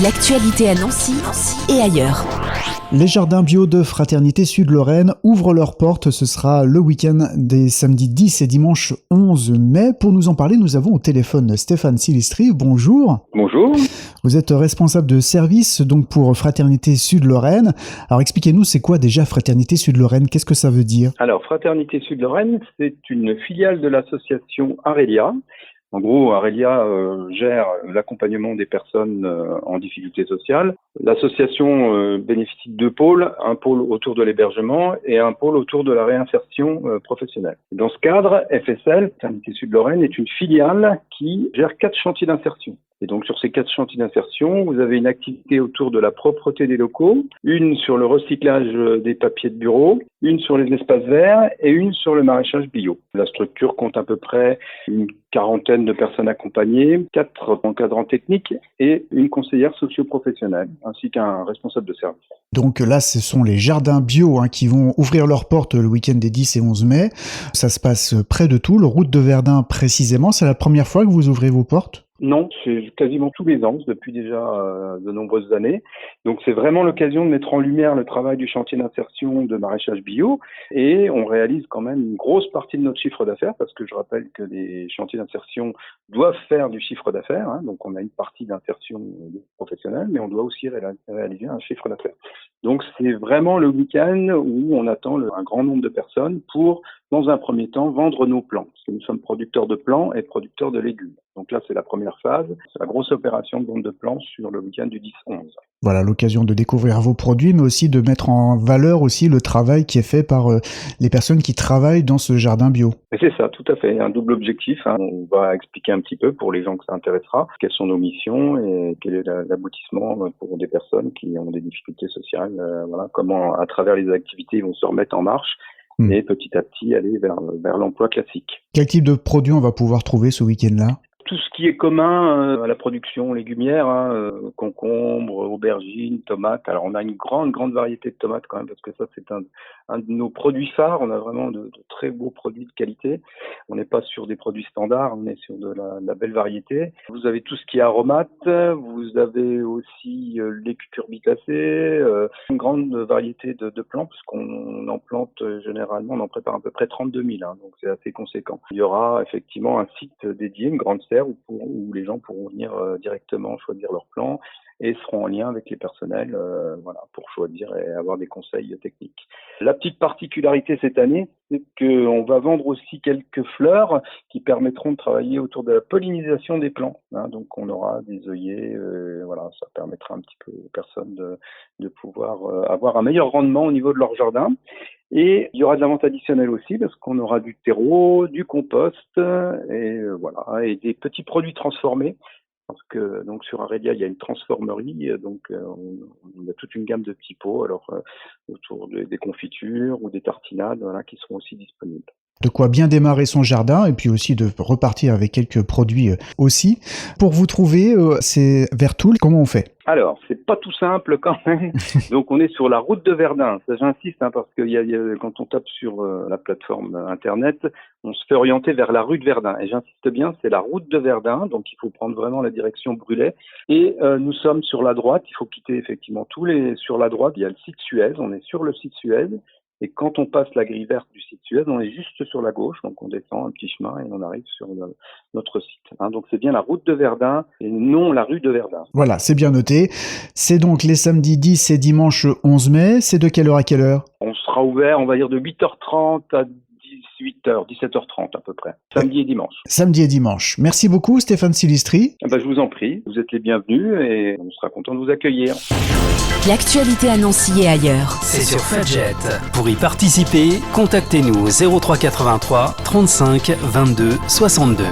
L'actualité à Nancy et ailleurs. Les jardins bio de Fraternité Sud-Lorraine ouvrent leurs portes. Ce sera le week-end des samedis 10 et dimanche 11 mai. Pour nous en parler, nous avons au téléphone Stéphane Silistri. Bonjour. Bonjour. Vous êtes responsable de service donc pour Fraternité Sud-Lorraine. Alors expliquez-nous, c'est quoi déjà Fraternité Sud-Lorraine? Qu'est-ce que ça veut dire? Alors Fraternité Sud-Lorraine, c'est une filiale de l'association Arelia. En gros, Arelia gère l'accompagnement des personnes en difficulté sociale. L'association bénéficie de deux pôles, un pôle autour de l'hébergement et un pôle autour de la réinsertion professionnelle. Dans ce cadre, FSL, Fraternité Sud-Lorraine, est une filiale qui gère 4 chantiers d'insertion. Et donc sur ces 4 chantiers d'insertion, vous avez une activité autour de la propreté des locaux, une sur le recyclage des papiers de bureau, une sur les espaces verts et une sur le maraîchage bio. La structure compte à peu près une quarantaine de personnes accompagnées, 4 encadrants techniques et une conseillère socio-professionnelle, ainsi qu'un responsable de service. Donc là, ce sont les jardins bio qui vont ouvrir leurs portes le week-end des 10 et 11 mai. Ça se passe près de Toul, route de Verdun précisément. C'est la première fois que vous ouvrez vos portes ? Non, c'est quasiment tous les ans, depuis déjà de nombreuses années. Donc c'est vraiment l'occasion de mettre en lumière le travail du chantier d'insertion de maraîchage bio et on réalise quand même une grosse partie de notre chiffre d'affaires parce que je rappelle que les chantiers d'insertion doivent faire du chiffre d'affaires. Donc on a une partie d'insertion professionnelle mais on doit aussi réaliser un chiffre d'affaires. Donc c'est vraiment le week-end où on attend un grand nombre de personnes pour, dans un premier temps, vendre nos plants. Parce que nous sommes producteurs de plants et producteurs de légumes. Donc là, c'est la première phase. C'est la grosse opération de vente de plants sur le week-end du 10-11. Voilà, l'occasion de découvrir vos produits, mais aussi de mettre en valeur aussi le travail qui est fait par les personnes qui travaillent dans ce jardin bio. Et c'est ça, tout à fait. Il y a un double objectif. On va expliquer un petit peu pour les gens que ça intéressera quelles sont nos missions et quel est l'aboutissement pour des personnes qui ont des difficultés sociales. Comment, à travers les activités, ils vont se remettre en marche. Et petit à petit aller vers l'emploi classique. Quel type de produits on va pouvoir trouver ce week-end-là ? Tout ce qui est commun à la production légumière, concombres, aubergines, tomates. Alors on a une grande variété de tomates quand même parce que ça c'est un de nos produits phares. On a vraiment de très beaux produits de qualité. On n'est pas sur des produits standards, on est sur de la belle variété. Vous avez tout ce qui est aromates, vous avez aussi les cucurbitacées, une grande variété de plants puisqu'on en plante généralement, on en prépare à peu près 32 000, donc c'est assez conséquent. Il y aura effectivement un site dédié, une grande serre où les gens pourront venir directement choisir leur plan et seront en lien avec les personnels pour choisir et avoir des conseils techniques. La petite particularité cette année, c'est qu'on va vendre aussi quelques fleurs qui permettront de travailler autour de la pollinisation des plants. Donc on aura des œillets, ça permettra un petit peu aux personnes de pouvoir avoir un meilleur rendement au niveau de leur jardin. Et il y aura de la vente additionnelle aussi parce qu'on aura du terreau, du compost et des petits produits transformés. Parce que donc sur Arelia, il y a une transformerie, donc on a toute une gamme de petits pots, autour des confitures ou des tartinades, qui seront aussi disponibles. De quoi bien démarrer son jardin et puis aussi de repartir avec quelques produits aussi. Pour vous trouver, c'est vers Toul, comment on fait ? Alors, c'est pas tout simple quand même. Donc, on est sur la route de Verdun. Ça, j'insiste, parce que quand on tape sur la plateforme Internet, on se fait orienter vers la rue de Verdun. Et j'insiste bien, c'est la route de Verdun. Donc, il faut prendre vraiment la direction Brulay. Et nous sommes sur la droite. Il faut quitter effectivement sur la droite. Il y a le site Suez. On est sur le site Suez. Et quand on passe la grille verte du site Suez, on est juste sur la gauche, donc on descend un petit chemin et on arrive sur notre site. Donc c'est bien la route de Verdun et non la rue de Verdun. Voilà, c'est bien noté. C'est donc les samedis 10 et dimanche 11 mai. C'est de quelle heure à quelle heure ? On sera ouvert, on va dire, de 8h30 à 17h30 à peu près, samedi et dimanche. Samedi et dimanche. Merci beaucoup Stéphane Silistri. Je vous en prie, vous êtes les bienvenus et on sera content de vous accueillir. L'actualité à Nancy et ailleurs. C'est sur Fadjet. Pour y participer, contactez-nous au 03 83 35 22 62.